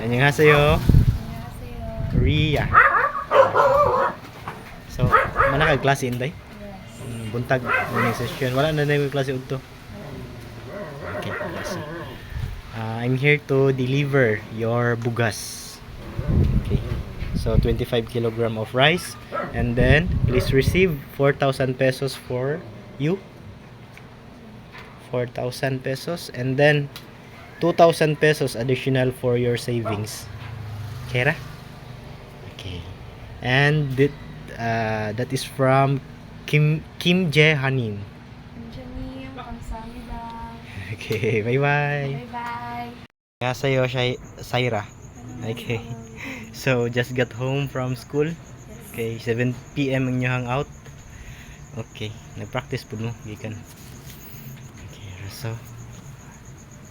안녕하세요. 안녕하세요. Ria. So, mana ka klase inday? Yes. Buntag morning session. Wala na yung klase udto. Okay, klase. I'm here to deliver your bugas. Okay. So 25 kilogram of rice, and then please receive 4,000 pesos for you. 4,000 pesos, and then 2,000 pesos additional for your savings. Okay ra? Okay. And that is from Kim Jae Hanin. Anja님, 감사합니다. Okay, bye-bye. Bye-bye. Sa'yo, Saira. Okay. So, just got home from school. Okay, 7 p.m. ang inyo hangout. Okay, nag-practice po mo, gikan. Okay,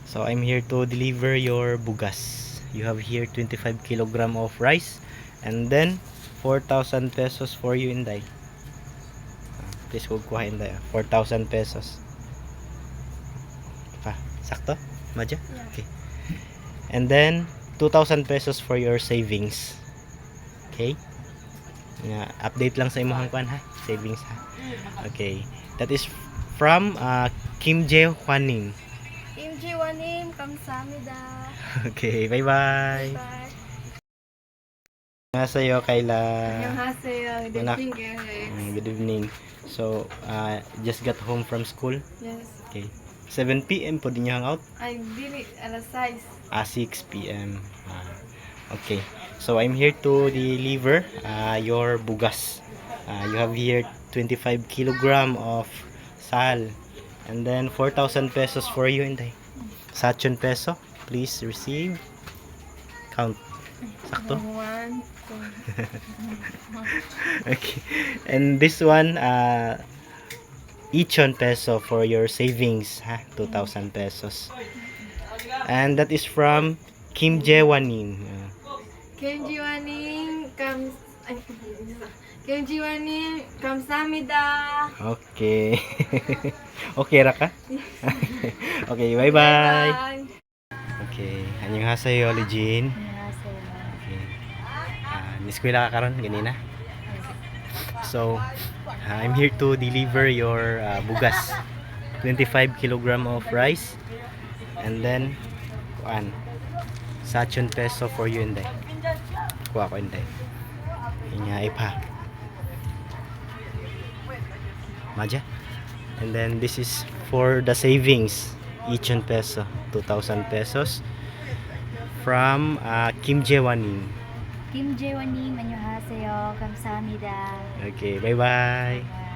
so I'm here to deliver your bugas. You have here 25 kilogram of rice, and then 4,000 pesos for you, Inday. Please kuha Inday. 4,000 pesos. Pa, sakto? Madya? Yeah. Okay. And then 2,000 pesos for your savings. Okay? Update lang sa imong kuan ha, savings ha. Okay. That is from Kim Jae Hwaning. Kim Jiwanim, 감사합니다. Okay, bye-bye. Bye. Sa'yo, Kayla. 안녕하세요. Good Anak. evening, guys. Good evening. So, just got home from school. Yes. Okay. 7 p.m. po din yung hangout. I did it at a size. 6 p.m. Okay. So, I'm here to deliver your bugas. You have here 25 kilogram of sal. And then 4,000 pesos for you, Inday. Sachon peso. Please receive. Count. Sakto? 1, 2. Okay. And this one, Ichon peso for your savings, ha? 2,000 pesos. And that is from Kim Jae-wanin. Kim Jiwanim, Kim Jiwanim, 감사합니다. Okay. Okay ra ka? Okay, bye-bye. Bye. Okay. Annyeonghaseyo, Lijin. 안녕하세요. Okay. Niskwela ka karon ganina. So, I'm here to deliver your bugas. 25 kilogram of rice, and then sachon peso for you, Inday. Kuha ko, Inday. Inya ipa. Maja. And then this is for the savings. Ichon peso, 2,000 pesos from Kim Jae-wanin. 김재원님 안녕하세요. 감사합니다. Okay, bye-bye. 네.